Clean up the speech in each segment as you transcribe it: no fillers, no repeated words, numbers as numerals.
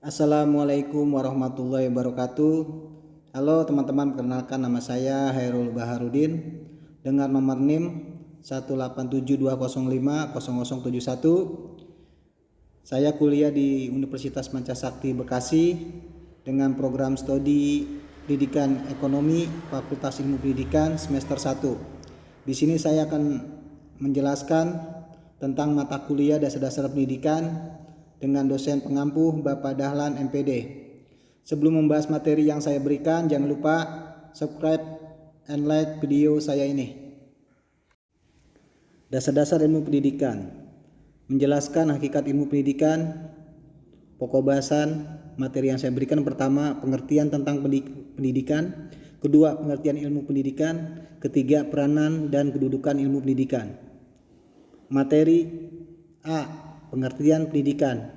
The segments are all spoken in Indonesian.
Assalamualaikum warahmatullahi wabarakatuh. Halo teman-teman, perkenalkan nama saya Hairul Baharudin dengan nomor NIM 18720500071. Saya kuliah di Universitas Mancasakti Bekasi dengan program studi Pendidikan Ekonomi Fakultas Ilmu Pendidikan semester 1. Di sini saya akan menjelaskan tentang mata kuliah dasar-dasar pendidikan dengan dosen pengampu Bapak Dahlan MPD. Sebelum membahas materi yang saya berikan, jangan lupa subscribe and like video saya ini. Dasar-dasar ilmu pendidikan. Menjelaskan hakikat ilmu pendidikan. Pokok bahasan materi yang saya berikan: pertama, pengertian tentang pendidikan; kedua, pengertian ilmu pendidikan; ketiga, peranan dan kedudukan ilmu pendidikan. Materi A. Pengertian pendidikan.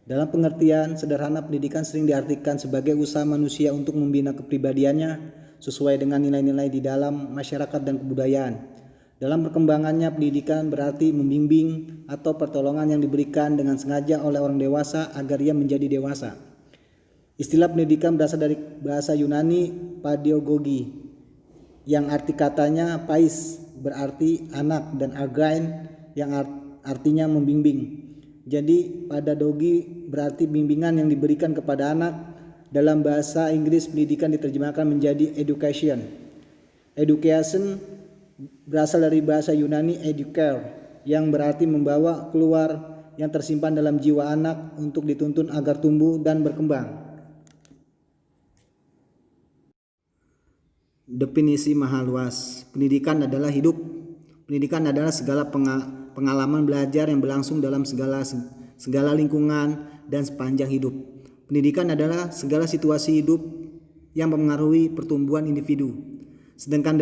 Dalam pengertian sederhana, pendidikan sering diartikan sebagai usaha manusia untuk membina kepribadiannya sesuai dengan nilai-nilai di dalam masyarakat dan kebudayaan. Dalam perkembangannya, pendidikan berarti membimbing atau pertolongan yang diberikan dengan sengaja oleh orang dewasa agar ia menjadi dewasa. Istilah pendidikan berasal dari bahasa Yunani paedagogi yang arti katanya pais berarti anak dan argain yang artinya membimbing. Jadi pedagogi berarti bimbingan yang diberikan kepada anak. Dalam bahasa Inggris, pendidikan diterjemahkan menjadi education. Education berasal dari bahasa Yunani educare yang berarti membawa keluar yang tersimpan dalam jiwa anak untuk dituntun agar tumbuh dan berkembang. Definisi maha luas. Pendidikan adalah hidup. Pendidikan adalah segala pengalaman belajar yang berlangsung dalam segala lingkungan dan sepanjang hidup. Pendidikan adalah segala situasi hidup yang mempengaruhi pertumbuhan individu. Sedangkan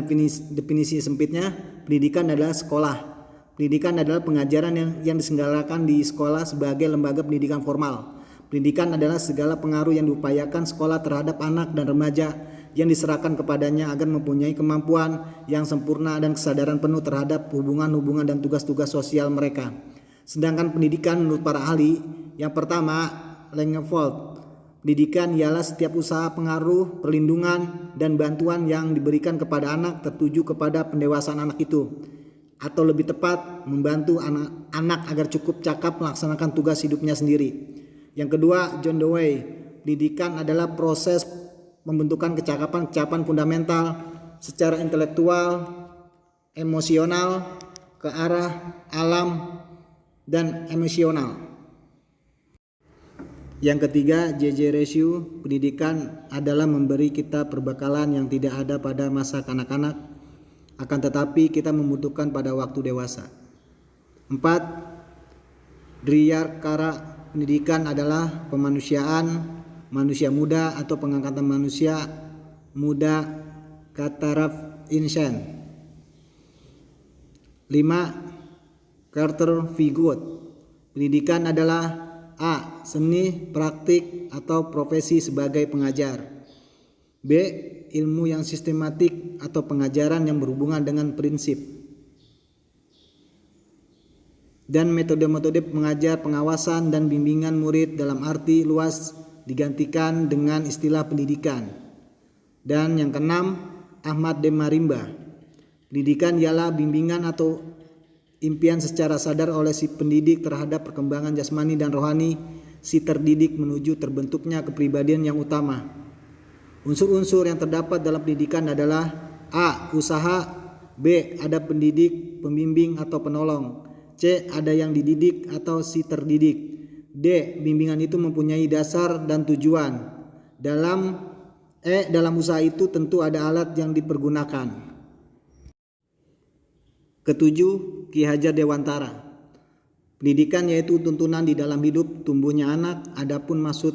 definisi sempitnya, pendidikan adalah sekolah. Pendidikan adalah pengajaran yang diselenggarakan di sekolah sebagai lembaga pendidikan formal. Pendidikan adalah segala pengaruh yang diupayakan sekolah terhadap anak dan remaja yang diserahkan kepadanya agar mempunyai kemampuan yang sempurna dan kesadaran penuh terhadap hubungan-hubungan dan tugas-tugas sosial mereka. Sedangkan pendidikan menurut para ahli, yang pertama, Langevold. Pendidikan ialah setiap usaha pengaruh, perlindungan, dan bantuan yang diberikan kepada anak tertuju kepada pendewasaan anak itu, atau lebih tepat, membantu anak agar cukup cakap melaksanakan tugas hidupnya sendiri. Yang kedua, John Dewey. Pendidikan adalah proses pembentukan kecakapan fundamental secara intelektual, emosional, ke arah alam, dan emosional. Yang ketiga, J.J. Ratio. Pendidikan adalah memberi kita perbekalan yang tidak ada pada masa kanak-kanak, akan tetapi kita membutuhkan pada waktu dewasa. 4. Driyarkara. Pendidikan adalah pemanusiaan manusia muda atau pengangkatan manusia muda ke taraf insan. 5. Carter V. Good. Pendidikan adalah A. Seni, praktik, atau profesi sebagai pengajar. B. Ilmu yang sistematik atau pengajaran yang berhubungan dengan prinsip dan metode-metode pengajar, pengawasan, dan bimbingan murid dalam arti luas digantikan dengan istilah pendidikan. Dan yang keenam, Ahmad D. Marimba. Pendidikan ialah bimbingan atau impian secara sadar oleh si pendidik terhadap perkembangan jasmani dan rohani si terdidik menuju terbentuknya kepribadian yang utama. Unsur-unsur yang terdapat dalam pendidikan adalah A. Usaha. B. Ada pendidik, pembimbing, atau penolong. C. Ada yang dididik atau si terdidik. D. Bimbingan itu mempunyai dasar dan tujuan. Dalam usaha itu tentu ada alat yang dipergunakan. Ketujuh, Ki Hajar Dewantara. Pendidikan yaitu tuntunan di dalam hidup tumbuhnya anak. Adapun maksud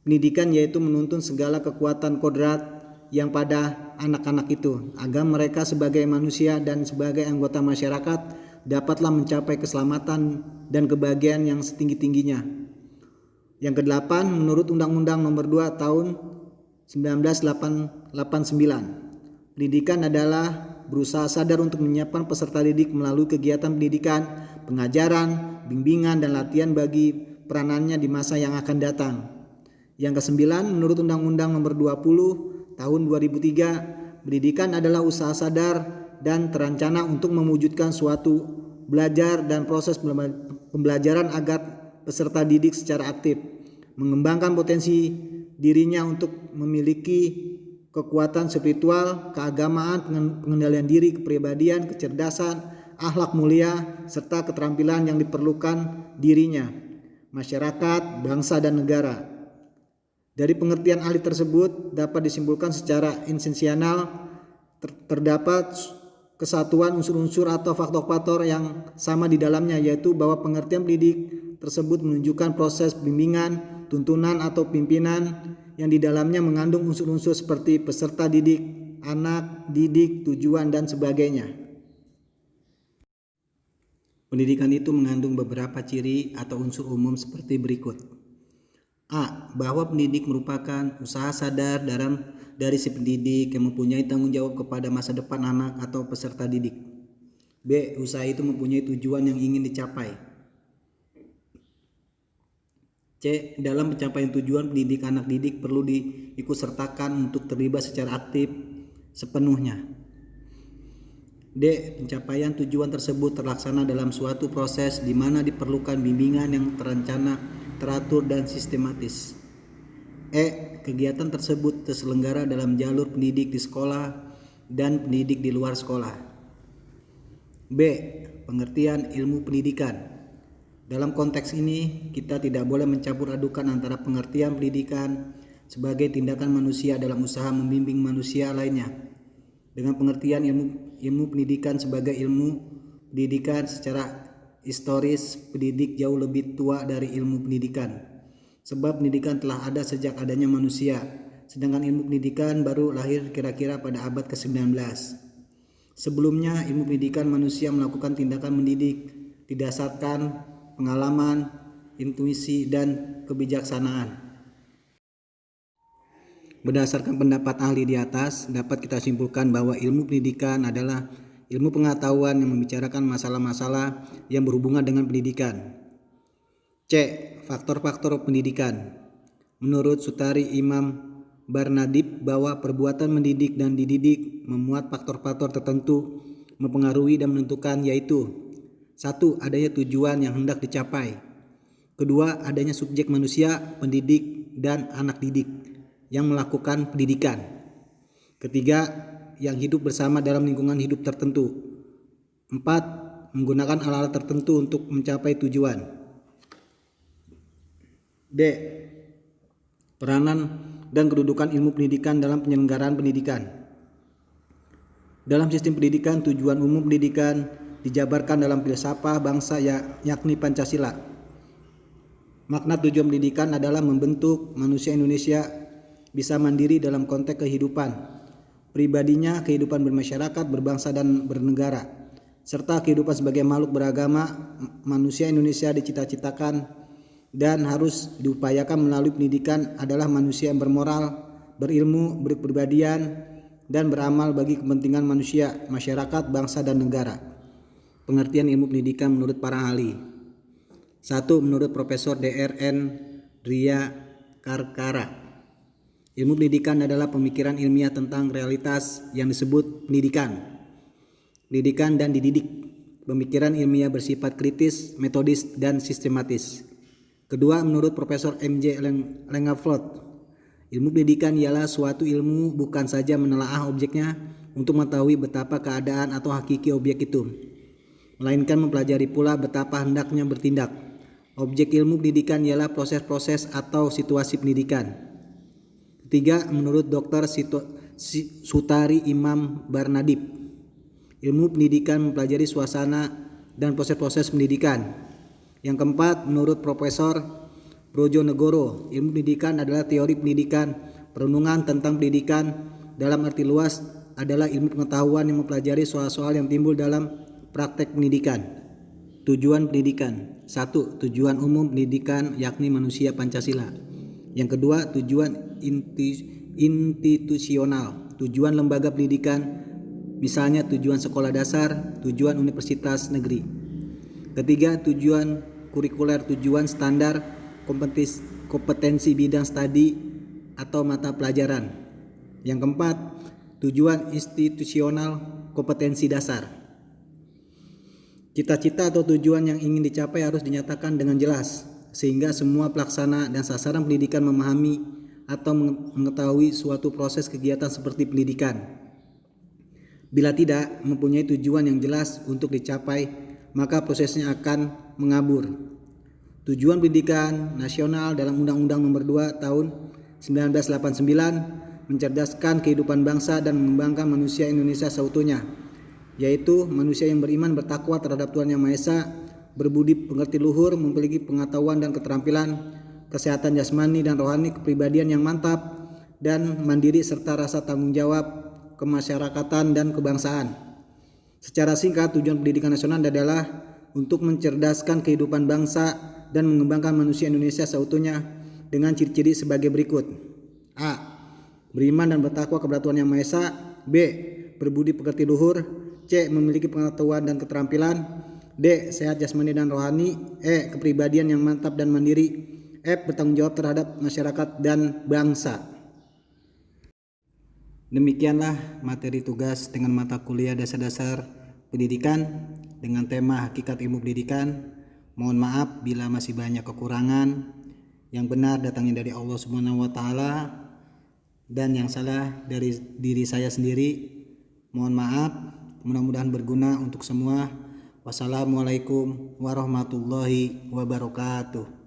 pendidikan yaitu menuntun segala kekuatan kodrat yang pada anak-anak itu agar mereka sebagai manusia dan sebagai anggota masyarakat dapatlah mencapai keselamatan dan kebahagiaan yang setinggi-tingginya. Yang kedelapan, menurut Undang-Undang Nomor 2 Tahun 1989, pendidikan adalah berusaha sadar untuk menyiapkan peserta didik melalui kegiatan pendidikan, pengajaran, bimbingan, dan latihan bagi peranannya di masa yang akan datang. Yang kesembilan, menurut Undang-Undang Nomor 20 Tahun 2003, pendidikan adalah usaha sadar dan terencana untuk mewujudkan suatu belajar dan proses pembelajaran agar peserta didik secara aktif mengembangkan potensi dirinya untuk memiliki kekuatan spiritual, keagamaan, pengendalian diri, kepribadian, kecerdasan, akhlak mulia, serta keterampilan yang diperlukan dirinya, masyarakat, bangsa, dan negara. Dari pengertian ahli tersebut dapat disimpulkan secara esensial terdapat kesatuan unsur-unsur atau faktor-faktor yang sama di dalamnya, yaitu bahwa pengertian pendidik tersebut menunjukkan proses bimbingan, tuntunan atau pimpinan yang di dalamnya mengandung unsur-unsur seperti peserta didik, anak didik, tujuan, dan sebagainya. Pendidikan itu mengandung beberapa ciri atau unsur umum seperti berikut. A. Bahwa pendidik merupakan usaha sadar dari si pendidik yang mempunyai tanggung jawab kepada masa depan anak atau peserta didik. B. Usaha itu mempunyai tujuan yang ingin dicapai. C. Dalam pencapaian tujuan, pendidik anak didik perlu diikutsertakan untuk terlibat secara aktif sepenuhnya. D. Pencapaian tujuan tersebut terlaksana dalam suatu proses di mana diperlukan bimbingan yang terencana, teratur, dan sistematis. E. Kegiatan tersebut terselenggara dalam jalur pendidik di sekolah dan pendidik di luar sekolah. B. Pengertian ilmu pendidikan. Dalam konteks ini, kita tidak boleh mencampur adukan antara pengertian pendidikan sebagai tindakan manusia dalam usaha membimbing manusia lainnya dengan pengertian ilmu pendidikan sebagai ilmu pendidikan. Secara historis, pendidik jauh lebih tua dari ilmu pendidikan, sebab pendidikan telah ada sejak adanya manusia, sedangkan ilmu pendidikan baru lahir kira-kira pada abad ke-19. Sebelumnya, ilmu pendidikan manusia melakukan tindakan mendidik didasarkan pengalaman, intuisi, dan kebijaksanaan. Berdasarkan pendapat ahli di atas, dapat kita simpulkan bahwa ilmu pendidikan adalah ilmu pengetahuan yang membicarakan masalah-masalah yang berhubungan dengan pendidikan. C. Faktor-faktor pendidikan. Menurut Sutari Imam Barnadib bahwa perbuatan mendidik dan dididik memuat faktor-faktor tertentu mempengaruhi dan menentukan, yaitu 1. Adanya tujuan yang hendak dicapai. 2. Adanya subjek manusia, pendidik, dan anak didik yang melakukan pendidikan. 3. Yang hidup bersama dalam lingkungan hidup tertentu. 4. Menggunakan alat-alat tertentu untuk mencapai tujuan. D. Peranan dan kedudukan ilmu pendidikan dalam penyelenggaraan pendidikan. Dalam sistem pendidikan, tujuan umum pendidikan dijabarkan dalam filsafat bangsa yakni Pancasila. Makna tujuan pendidikan adalah membentuk manusia Indonesia bisa mandiri dalam konteks kehidupan pribadinya, kehidupan bermasyarakat, berbangsa, dan bernegara, serta kehidupan sebagai makhluk beragama. Manusia Indonesia dicita-citakan dan harus diupayakan melalui pendidikan adalah manusia yang bermoral, berilmu, berkepribadian, dan beramal bagi kepentingan manusia, masyarakat, bangsa, dan negara. Pengertian ilmu pendidikan menurut para ahli. 1. Menurut Profesor Dr.N. Ria Karkara, ilmu pendidikan adalah pemikiran ilmiah tentang realitas yang disebut pendidikan dan dididik. Pemikiran ilmiah bersifat kritis, metodis, dan sistematis. Kedua, menurut Profesor M.J. Langenfeld, ilmu pendidikan ialah suatu ilmu bukan saja menelaah objeknya untuk mengetahui betapa keadaan atau hakiki objek itu, melainkan mempelajari pula betapa hendaknya bertindak. Objek ilmu pendidikan ialah proses-proses atau situasi pendidikan. Ketiga, menurut Dr. Sutari Imam Barnadib, ilmu pendidikan mempelajari suasana dan proses-proses pendidikan. Yang keempat, menurut Profesor Brojonegoro, ilmu pendidikan adalah teori pendidikan. Perenungan tentang pendidikan dalam arti luas adalah ilmu pengetahuan yang mempelajari soal-soal yang timbul dalam praktek pendidikan. Tujuan pendidikan. 1. Tujuan umum pendidikan yakni manusia Pancasila. Yang kedua, tujuan institusional, tujuan lembaga pendidikan, misalnya tujuan sekolah dasar, tujuan universitas negeri. Ketiga, tujuan kurikuler, tujuan standar kompetensi bidang studi atau mata pelajaran. Yang keempat, tujuan institusional kompetensi dasar. Cita-cita atau tujuan yang ingin dicapai harus dinyatakan dengan jelas, sehingga semua pelaksana dan sasaran pendidikan memahami atau mengetahui suatu proses kegiatan seperti pendidikan. Bila tidak mempunyai tujuan yang jelas untuk dicapai, maka prosesnya akan mengabur. Tujuan pendidikan nasional dalam Undang-Undang Nomor 2 Tahun 1989 mencerdaskan kehidupan bangsa dan mengembangkan manusia Indonesia seutuhnya, yaitu manusia yang beriman bertakwa terhadap Tuhan Yang Maha Esa, berbudi pekerti luhur, memiliki pengetahuan dan keterampilan, kesehatan jasmani dan rohani, kepribadian yang mantap dan mandiri, serta rasa tanggung jawab, kemasyarakatan dan kebangsaan. Secara singkat, tujuan pendidikan nasional adalah untuk mencerdaskan kehidupan bangsa dan mengembangkan manusia Indonesia seutuhnya dengan ciri-ciri sebagai berikut. A. Beriman dan bertakwa kepada Tuhan Yang Maha Esa. B. Berbudi pekerti luhur. C. Memiliki pengetahuan dan keterampilan. D. Sehat jasmani dan rohani. E. Kepribadian yang mantap dan mandiri. F. Bertanggung jawab terhadap masyarakat dan bangsa. Demikianlah materi tugas dengan mata kuliah dasar-dasar pendidikan dengan tema hakikat ilmu pendidikan. Mohon maaf bila masih banyak kekurangan. Yang benar datangnya dari Allah Subhanahu wa taala dan yang salah dari diri saya sendiri. Mohon maaf, mudah-mudahan berguna untuk semua. Wassalamualaikum warahmatullahi wabarakatuh.